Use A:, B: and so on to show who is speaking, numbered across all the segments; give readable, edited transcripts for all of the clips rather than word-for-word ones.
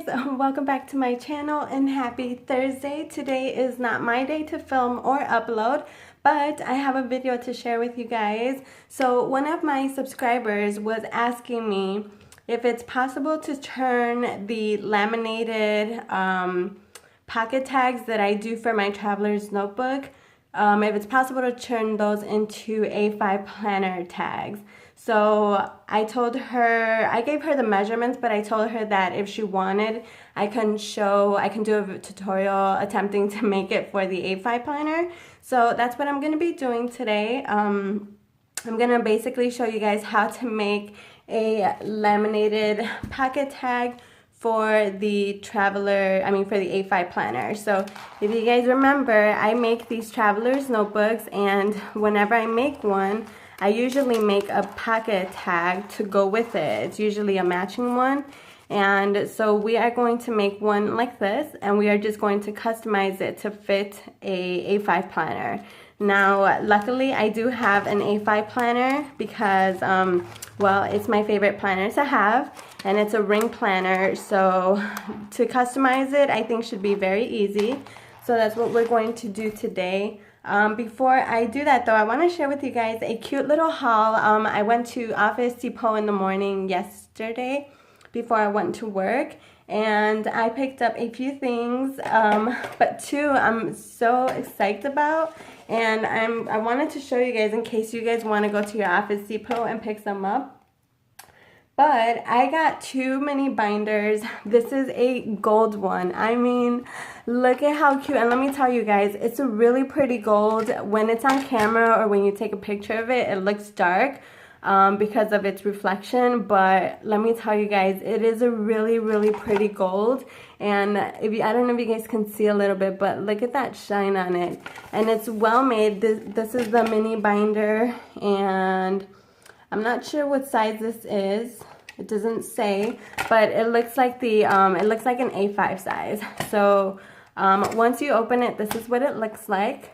A: welcome back to my channel and happy Thursday. Today is not my day to film or upload, but I have a video to share with you guys. So one of my subscribers was asking me if it's possible to turn the laminated pocket tags that I do for my traveler's notebook, if it's possible to turn those into A5 planner tags. So I told her, I gave her the measurements, but I told her that if she wanted, I can do a tutorial attempting to make it for the A5 planner. So that's what I'm going to be doing today. I'm going to basically show you guys how to make a laminated pocket tag for the for the A5 planner. So if you guys remember, I make these traveler's notebooks, and whenever I make one, I usually make a pocket tag to go with it. It's usually a matching one. And so we are going to make one like this, and we are just going to customize it to fit a A5 planner. Now, luckily, I do have an A5 planner because, well, it's my favorite planner to have, and it's a ring planner. So to customize it, I think should be very easy. So that's what we're going to do today. Before I do that though, I want to share with you guys a cute little haul. I went to Office Depot in the morning yesterday before I went to work, and I picked up a few things, but two I'm so excited about, and I wanted to show you guys in case you guys want to go to your Office Depot and pick some up. But I got two mini binders. This is a gold one. I mean, look at how cute. And let me tell you guys, it's a really pretty gold. When it's on camera or when you take a picture of it, it looks dark because of its reflection. But let me tell you guys, it is a really, really pretty gold. And I don't know if you guys can see a little bit, but look at that shine on it. And it's well made. This is the mini binder, and I'm not sure what size this is. It doesn't say, but it looks like it looks like an A5 size. So once you open it, this is what it looks like,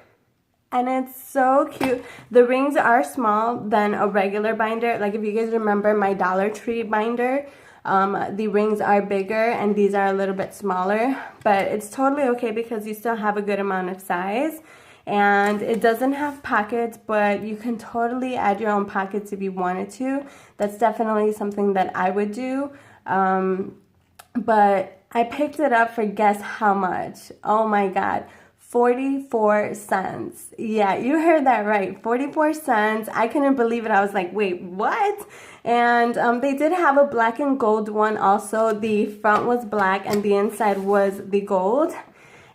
A: and it's so cute. The rings are small than a regular binder. Like if you guys remember my Dollar Tree binder, the rings are bigger and these are a little bit smaller, but it's totally okay because you still have a good amount of size. And it doesn't have pockets, but you can totally add your own pockets if you wanted to. That's definitely something that I would do. But I picked it up for, guess how much? Oh my God, 44 cents. Yeah, you heard that right, 44 cents. I couldn't believe it. I was like, wait, what? And they did have a black and gold one also. The front was black and the inside was the gold.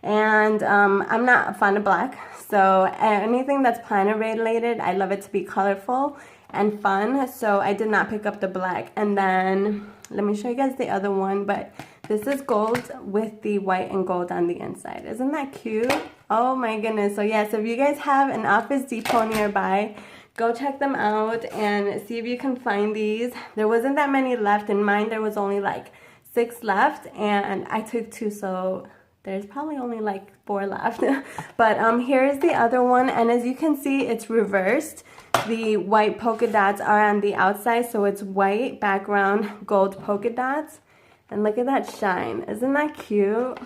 A: And I'm not fond of black, so anything that's planner related, I love it to be colorful and fun, so I did not pick up the black. And then let me show you guys the other one, but this is gold with the white and gold on the inside. Isn't that cute? Oh my goodness. So yes, if you guys have an Office Depot nearby, go check them out and see if you can find these. There wasn't that many left. In mine there was only like 6 left, and I took 2, so there's probably only like 4 left. But here is the other one, and as you can see, it's reversed. The white polka dots are on the outside, so it's white background, gold polka dots. And look at that shine. Isn't that cute?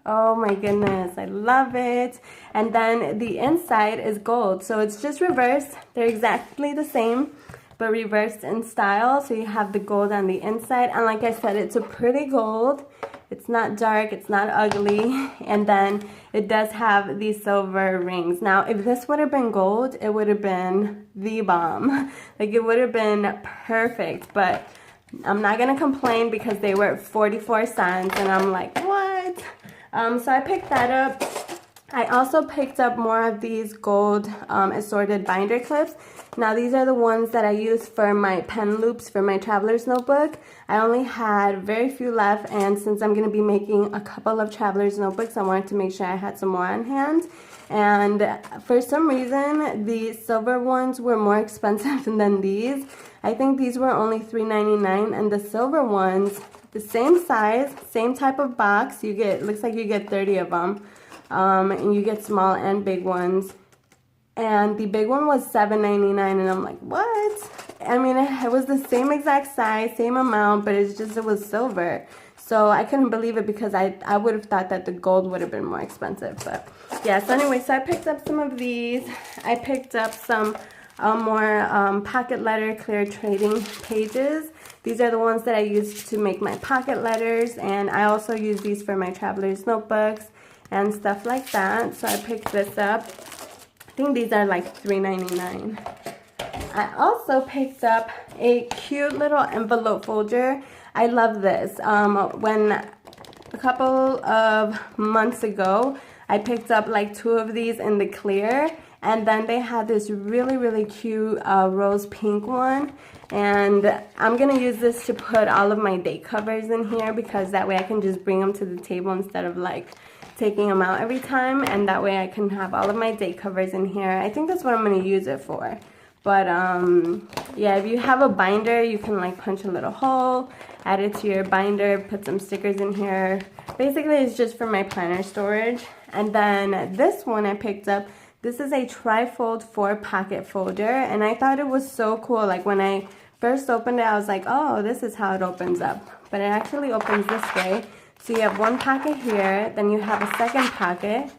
A: Oh my goodness, I love it. And then the inside is gold, so it's just reversed. They're exactly the same, but reversed in style. So you have the gold on the inside, and like I said, it's a pretty gold. It's not dark, it's not ugly, and then it does have these silver rings. Now, if this would have been gold, it would have been the bomb. Like, it would have been perfect, but I'm not gonna complain because they were 44 cents, and I'm like, what? So I picked that up. I also picked up more of these gold assorted binder clips. Now these are the ones that I use for my pen loops for my traveler's notebook. I only had very few left, and since I'm going to be making a couple of traveler's notebooks, I wanted to make sure I had some more on hand. And for some reason, the silver ones were more expensive than these. I think these were only $3.99, and the silver ones, the same size, same type of box. You get, looks like you get 30 of them. And you get small and big ones, and the big one was $7.99, and I'm like, what? I mean, it was the same exact size, same amount, but it was silver. So I couldn't believe it because I would have thought that the gold would have been more expensive. But yeah, so anyway, so I picked up some of these. I picked up some more pocket letter clear trading pages. These are the ones that I use to make my pocket letters, and I also use these for my traveler's notebooks and stuff like that. So I picked this up. I think these are like $3.99. I also picked up a cute little envelope folder. I love this. When a couple of months ago, I picked up like 2 of these in the clear, and then they had this really cute rose pink one, and I'm gonna use this to put all of my date covers in here, because that way I can just bring them to the table instead of like taking them out every time, and that way I can have all of my date covers in here. I think that's what I'm gonna use it for. But yeah, if you have a binder, you can like punch a little hole, add it to your binder, put some stickers in here. Basically, it's just for my planner storage. And then this one I picked up. This is a tri-fold 4-pocket folder, and I thought it was so cool. Like when I first opened it, I was like, oh, this is how it opens up. But it actually opens this way. So you have one pocket here, then you have a second pocket,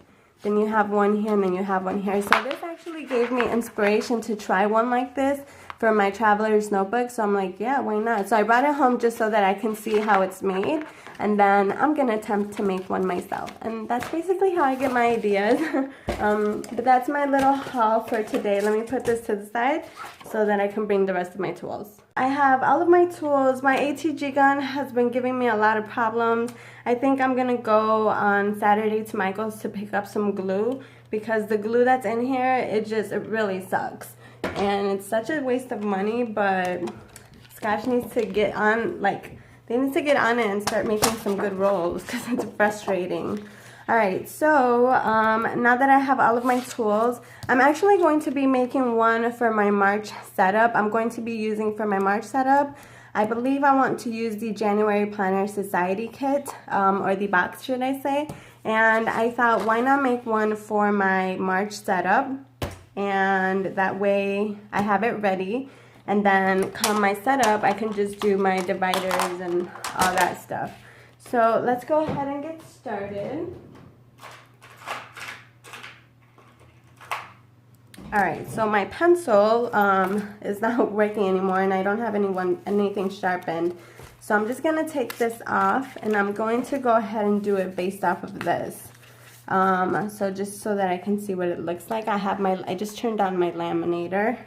A: then you have one here, and then you have one here. So this actually gave me inspiration to try one like this for my traveler's notebook. So I'm like, yeah, why not? So I brought it home just so that I can see how it's made. And then I'm going to attempt to make one myself. And that's basically how I get my ideas. But that's my little haul for today. Let me put this to the side so that I can bring the rest of my tools. I have all of my tools. My ATG gun has been giving me a lot of problems. I think I'm going to go on Saturday to Michael's to pick up some glue, because the glue that's in here, it really sucks. And it's such a waste of money, but Scotch needs to get on, like, they need to get on it and start making some good rolls, because it's frustrating. Alright, so now that I have all of my tools, I'm actually going to be making one for my March setup. I'm going to be using for my March setup, I believe I want to use the January Planner Society kit, or the box, should I say. And I thought, why not make one for my March setup? And that way I have it ready. And then come my setup, I can just do my dividers and all that stuff. So let's go ahead and get started. Alright, so my pencil is not working anymore, and I don't have anything sharpened. So I'm just going to take this off, and I'm going to go ahead and do it based off of this. So just so that I can see what it looks like, I just turned on my laminator.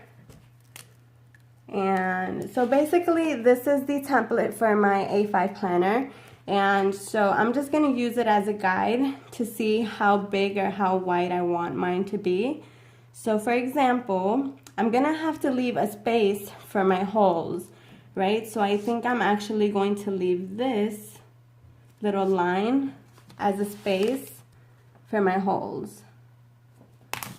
A: And so basically this is the template for my A5 planner, and so I'm just going to use it as a guide to see how big or how wide I want mine to be. So for example, I'm going to have to leave a space for my holes, right? So I think I'm actually going to leave this little line as a space for my holes.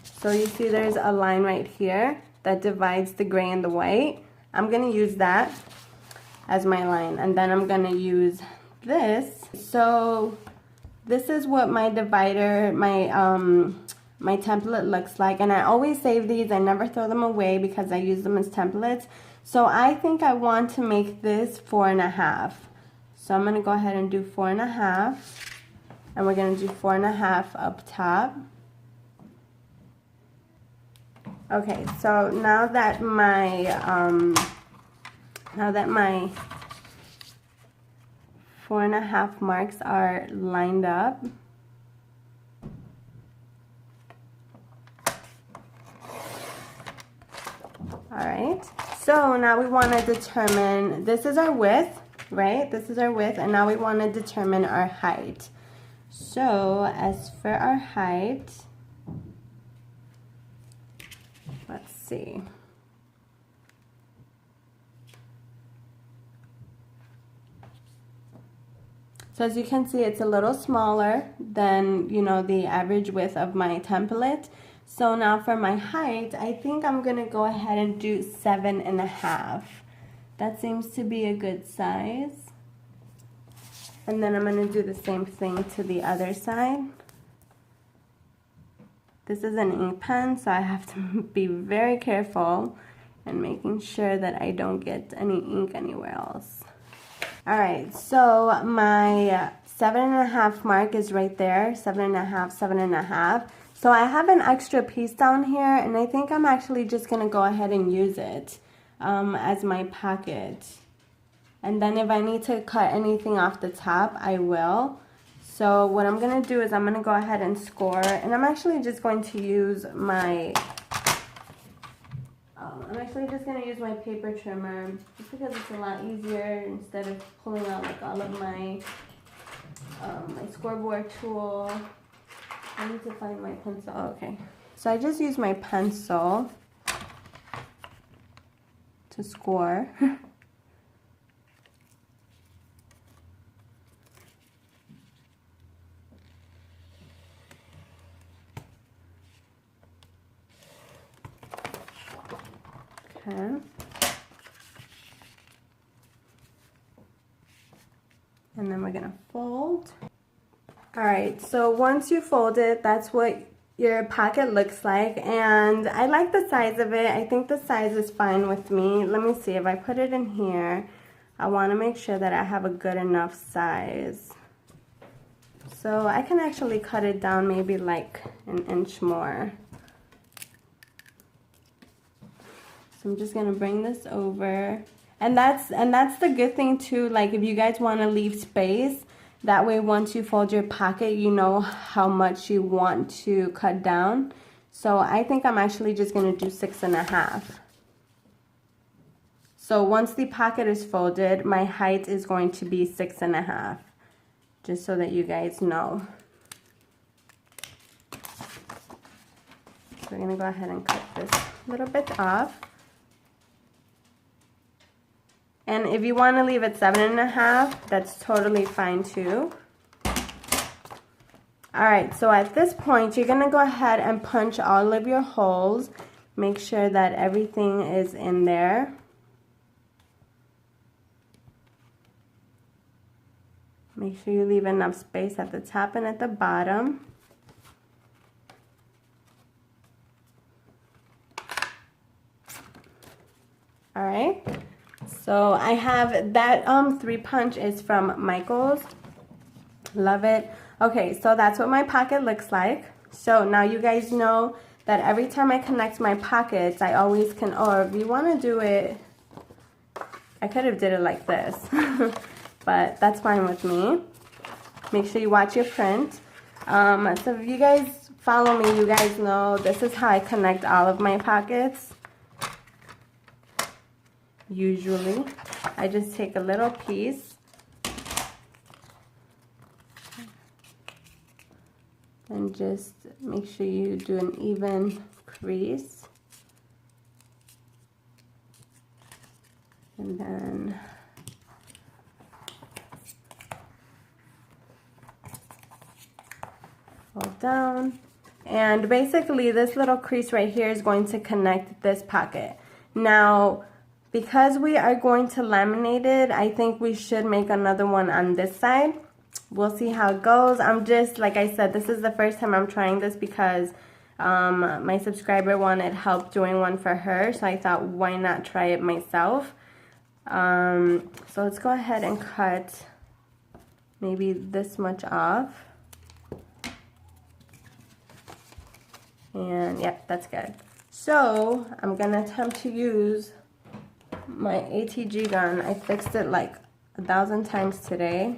A: So you see there's a line right here that divides the gray and the white. I'm going to use that as my line, and then I'm going to use this. So this is what my divider, my template looks like, and I always save these. I never throw them away because I use them as templates. So I think I want to make this 4.5. So I'm going to go ahead and do 4.5, and we're going to do 4.5 up top. Okay, so now that my 4.5 marks are lined up, alright, so now we want to determine, this is our width, right? This is our width, and now we want to determine our height. So as for our height, let's see. So as you can see, it's a little smaller than, you know, the average width of my template. So now for my height, I think I'm going to go ahead and do 7.5. That seems to be a good size. And then I'm going to do the same thing to the other side. This is an ink pen, so I have to be very careful and making sure that I don't get any ink anywhere else. All right, so my 7.5 mark is right there, 7.5, 7.5. So I have an extra piece down here, and I think I'm actually just gonna go ahead and use it as my pocket. And then if I need to cut anything off the top, I will. So what I'm gonna do is I'm gonna go ahead and score, and I'm actually just going to use my paper trimmer just because it's a lot easier instead of pulling out like all of my my scoreboard tool. I need to find my pencil. Oh, okay. So I just use my pencil to score. Okay. And then we're gonna fold. All right, so once you fold it, that's what your pocket looks like, and I like the size of it. I think the size is fine with me. Let me see, if I put it in here, I wanna make sure that I have a good enough size. So I can actually cut it down maybe like an inch more. So I'm just gonna bring this over. And that's the good thing too, like if you guys wanna leave space, that way once you fold your pocket, you know how much you want to cut down. So I think I'm actually just gonna do 6.5. So once the pocket is folded, my height is going to be 6.5, just so that you guys know. So we're gonna go ahead and cut this little bit off. And if you want to leave it 7.5, that's totally fine too. Alright, so at this point, you're going to go ahead and punch all of your holes. Make sure that everything is in there. Make sure you leave enough space at the top and at the bottom. Alright. So I have that 3-punch is from Michaels. Love it. Okay, so that's what my pocket looks like. So now you guys know that every time I connect my pockets, I always can, or if you want to do it, I could have did it like this, but that's fine with me. Make sure you watch your print. So if you guys follow me, you guys know this is how I connect all of my pockets. Usually, I just take a little piece and just make sure you do an even crease, and then fold down. And basically this little crease right here is going to connect this pocket. Now, because we are going to laminate it, I think we should make another one on this side. We'll see how it goes. I'm just, like I said, this is the first time I'm trying this because my subscriber wanted help doing one for her. So I thought, why not try it myself? So let's go ahead and cut maybe this much off. And yep, that's good. So I'm gonna attempt to use my ATG gun. I fixed it like 1,000 times today.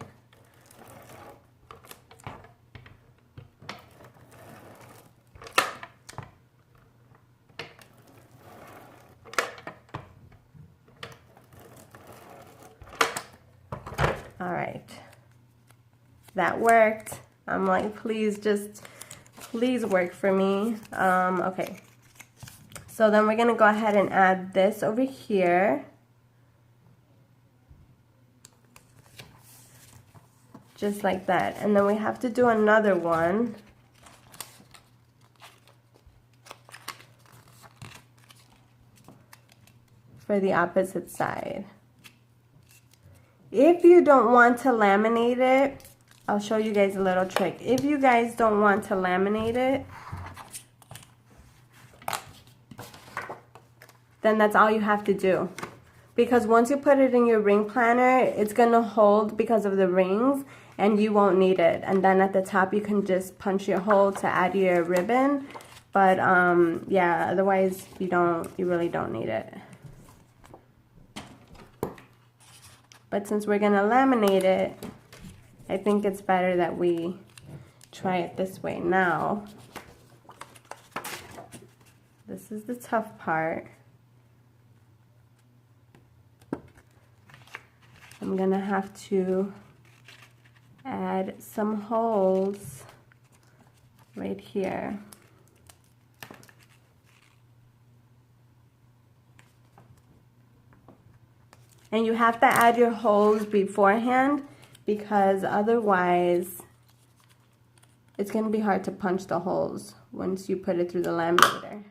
A: All right, that worked. I'm like, please work for me. Okay. So then we're going to go ahead and add this over here. Just like that. And then we have to do another one. For the opposite side. If you don't want to laminate it, I'll show you guys a little trick. If you guys don't want to laminate it, then that's all you have to do. because once you put it in your ring planner, it's gonna hold because of the rings and you won't need it. And then at the top you can just punch your hole to add your ribbon. But yeah, otherwise you really don't need it. But since we're gonna laminate it, I think it's better that we try it this way. Now, this is the tough part. I'm gonna have to add some holes right here. And you have to add your holes beforehand because otherwise it's going to be hard to punch the holes once you put it through the laminator.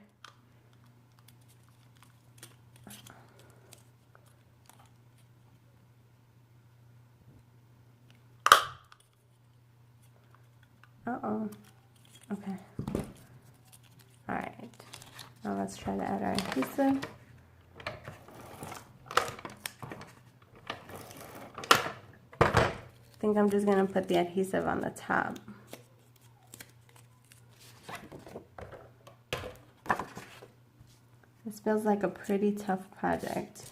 A: Uh-oh. Okay. Alright. Now let's try to add our adhesive. I think I'm just going to put the adhesive on the top. This feels like a pretty tough project.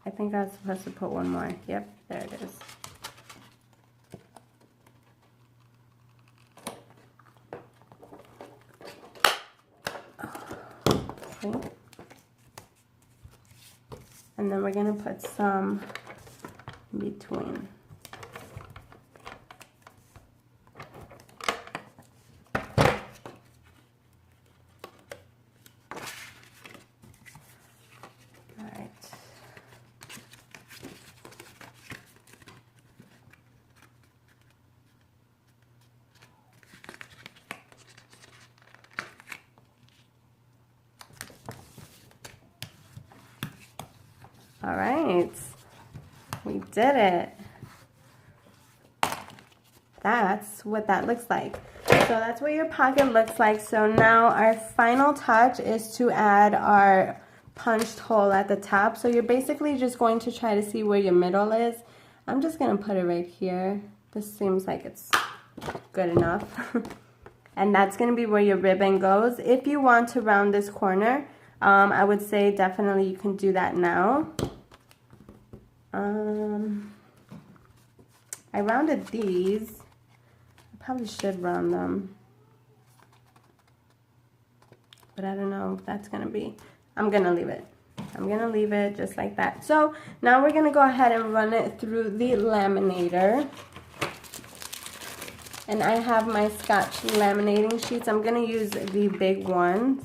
A: I think I was supposed to put one more. Yep, there it is. Okay. And then we're going to put some in between. Alright. All right, we did it. That's what that looks like. So that's what your pocket looks like. So now our final touch is to add our punched hole at the top. So you're basically just going to try to see where your middle is. I'm just gonna put it right here. This seems like it's good enough. And that's gonna be where your ribbon goes. If you want to round this corner, I would say definitely you can do that now. I rounded these. I probably should round them. But I don't know if that's gonna be. I'm gonna leave it. I'm gonna leave it just like that. So now we're gonna go ahead and run it through the laminator. And I have my Scotch laminating sheets. I'm gonna use the big ones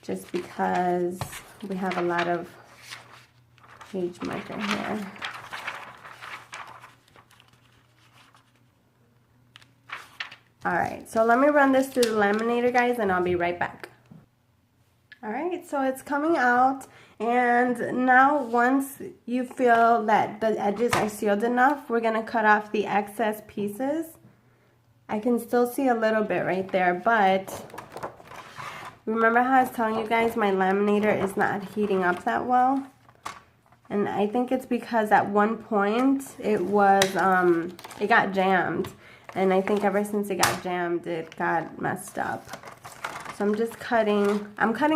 A: just because we have a lot of page marker here. Alright, so let me run this through the laminator, guys, and I'll be right back. Alright, so it's coming out, and now once you feel that the edges are sealed enough, we're going to cut off the excess pieces. I can still see a little bit right there, but remember how I was telling you guys my laminator is not heating up that well? And I think it's because at one point it got jammed. And I think ever since it got jammed, it got messed up. So I'm just cutting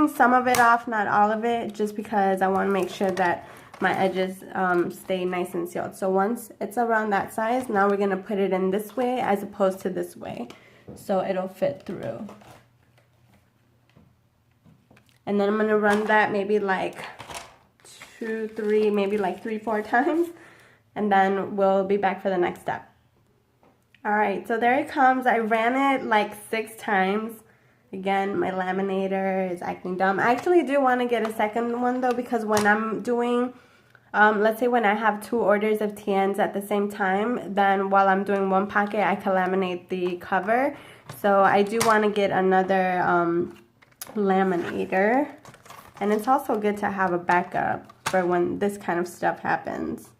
A: some of it off, not all of it, just because I want to make sure that my edges stay nice and sealed. So once it's around that size, now we're going to put it in this way as opposed to this way. So it'll fit through. And then I'm going to run that maybe like 2, 3, maybe like 3, 4 times. And then we'll be back for the next step. Alright, so there it comes. I ran it like 6 times. Again, my laminator is acting dumb. I actually do want to get a second one though, because when I'm doing, let's say when I have 2 orders of TNs at the same time, then while I'm doing one pocket, I can laminate the cover. So I do want to get another laminator. And it's also good to have a backup for when this kind of stuff happens.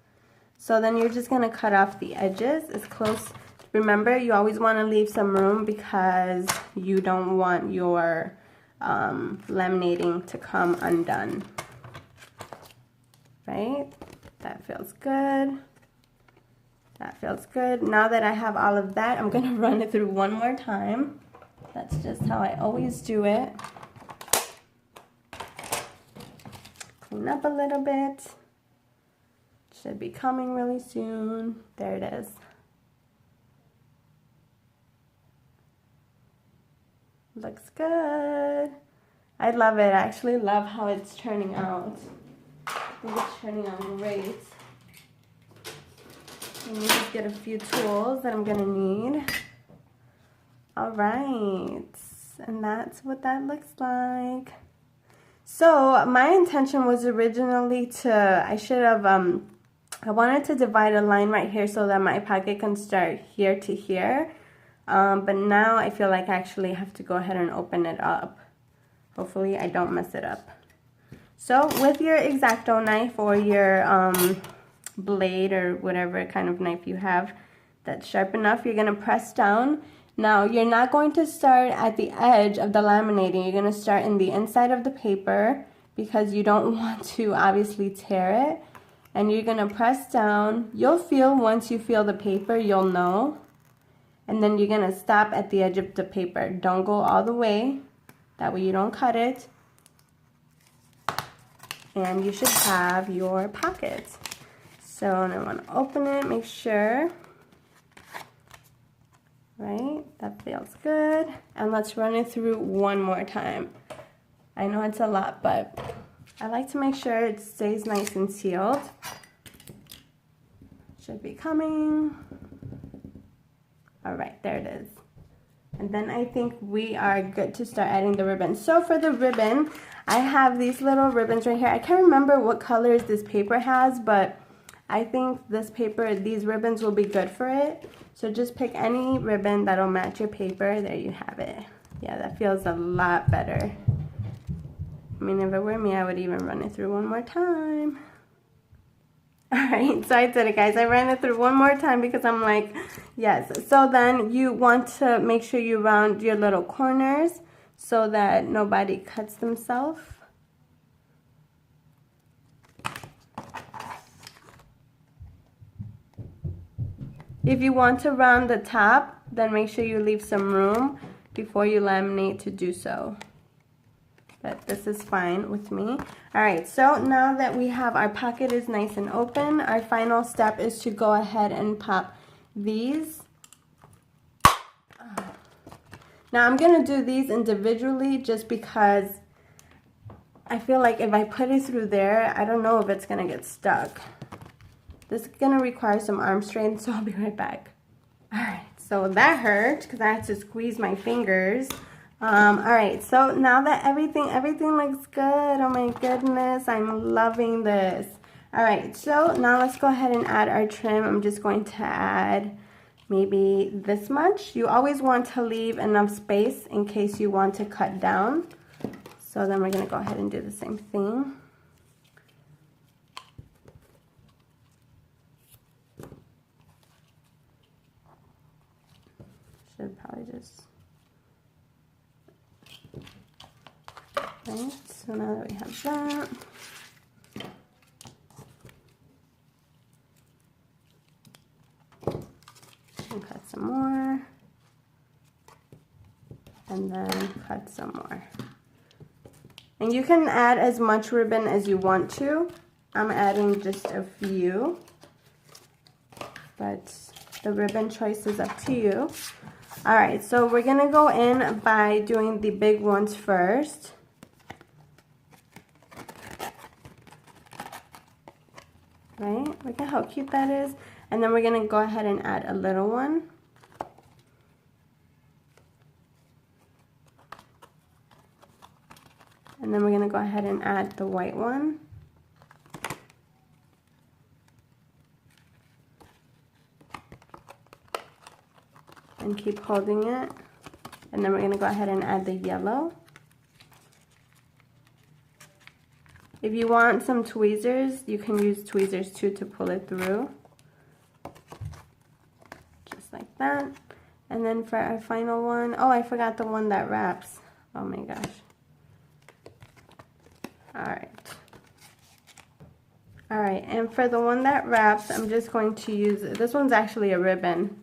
A: So then you're just gonna cut off the edges as close. Remember, you always want to leave some room because you don't want your laminating to come undone. Right? That feels good. That feels good. Now that I have all of that, I'm gonna run it through one more time. That's just how I always do it. Clean up a little bit. Should be coming really soon. There it is. Looks good. I love it. I actually love how it's turning out. I think it's turning out great. Let me just get a few tools that I'm gonna need. All right, and that's what that looks like. So my intention was originally I wanted to divide a line right here so that my pocket can start here to here. But now I feel like I actually have to go ahead and open it up. Hopefully I don't mess it up. So with your X-Acto knife or your blade or whatever kind of knife you have that's sharp enough, you're going to press down. Now you're not going to start at the edge of the laminating. You're going to start in the inside of the paper because you don't want to obviously tear it. And you're going to press down. You'll feel, once you feel the paper, you'll know. And then you're going to stop at the edge of the paper. Don't go all the way. That way you don't cut it. And you should have your pocket. So I want to open it, make sure. Right, that feels good. And let's run it through one more time. I know it's a lot, but I like to make sure it stays nice and sealed. Should be coming. All right, there it is. And then I think we are good to start adding the ribbon. So for the ribbon, I have these little ribbons right here. I can't remember what colors this paper has, but I think this paper, these ribbons will be good for it. So just pick any ribbon that'll match your paper. There you have it. Yeah, that feels a lot better. I mean, if it were me, I would even run it through one more time. Alright, so I did it, guys. I ran it through one more time because I'm like, yes. So then you want to make sure you round your little corners so that nobody cuts themselves. If you want to round the top, then make sure you leave some room before you laminate to do so. But this is fine with me. Alright, so now that we have our pocket is nice and open, our final step is to go ahead and pop these. Now I'm going to do these individually just because I feel like if I put it through there, I don't know if it's going to get stuck. This is going to require some arm strength, so I'll be right back. Alright, so that hurt because I had to squeeze my fingers. Alright, so now that everything looks good, oh my goodness, I'm loving this. Alright, so now let's go ahead and add our trim. I'm just going to add maybe this much. You always want to leave enough space in case you want to cut down. So then we're going to go ahead and do the same thing. Should probably just... Right, so now that we have that, and cut some more, and then cut some more. And you can add as much ribbon as you want to. I'm adding just a few, but the ribbon choice is up to you. Alright, so we're going to go in by doing the big ones first. Right? Look at how cute that is. And then we're going to go ahead and add a little one. And then we're going to go ahead and add the white one. And keep holding it. And then we're going to go ahead and add the yellow. If you want some tweezers, you can use tweezers too to pull it through. like that. And then for our final one, oh, I forgot the one that wraps. Oh my gosh. Alright, and for the one that wraps, I'm just going to use, this one's actually a ribbon.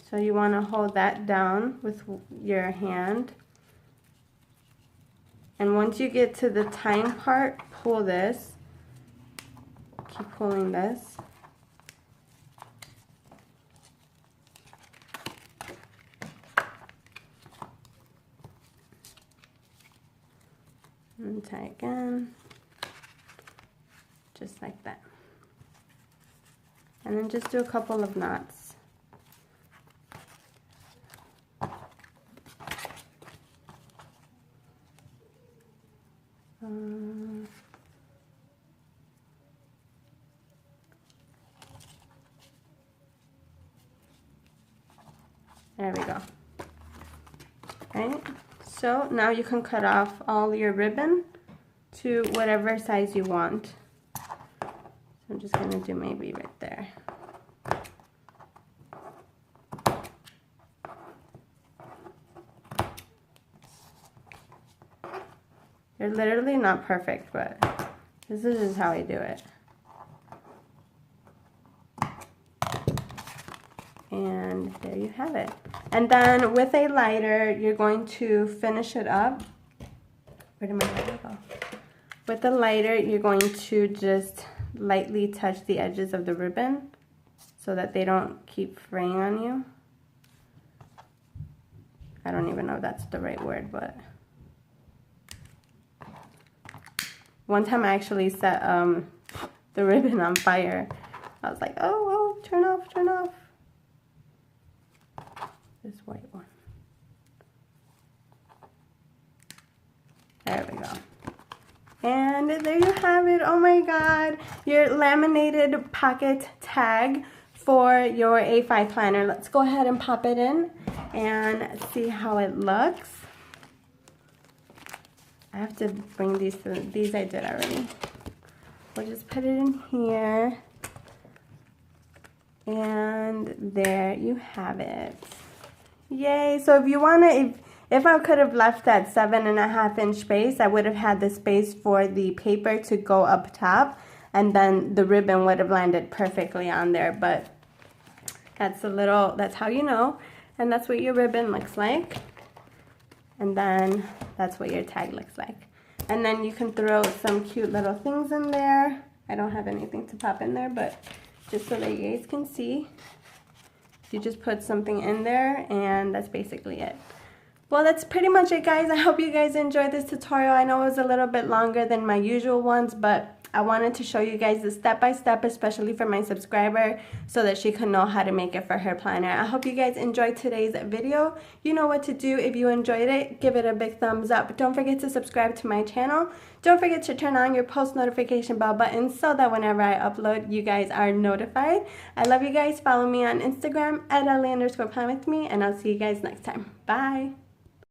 A: So you want to hold that down with your hand. And once you get to the time part, pull this. Keep pulling this. And tie again. Just like that. And then just do a couple of knots. There we go. Right? So now you can cut off all your ribbon to whatever size you want. So I'm just going to do maybe right there. They're literally not perfect, but this is just how I do it. And there you have it. And then with a lighter, you're going to finish it up. Where did my lighter go? With the lighter, you're going to just lightly touch the edges of the ribbon so that they don't keep fraying on you. I don't even know if that's the right word, but one time I actually set the ribbon on fire. I was like, oh, turn off, turn off. This white one. There we go. And there you have it. Oh my god. Your laminated pocket tag for your A5 planner. Let's go ahead and pop it in and see how it looks. I have to bring these to these I did already. We'll just put it in here. And there you have it. Yay. So if you want to, if I could have left that 7.5 inch space, I would have had the space for the paper to go up top, and then the ribbon would have landed perfectly on there. But that's how you know. And that's what your ribbon looks like. And then that's what your tag looks like. And then you can throw some cute little things in there. I don't have anything to pop in there, but just so that you guys can see. You just put something in there, and that's basically it. Well, that's pretty much it, guys. I hope you guys enjoyed this tutorial. I know it was a little bit longer than my usual ones, but I wanted to show you guys the step-by-step, especially for my subscriber, so that she can know how to make it for her planner. I hope you guys enjoyed today's video. You know what to do. If you enjoyed it, give it a big thumbs up. Don't forget to subscribe to my channel. Don't forget to turn on your post notification bell button so that whenever I upload, you guys are notified. I love you guys. Follow me on Instagram @Eli_planwithme, and I'll see you guys next time. Bye.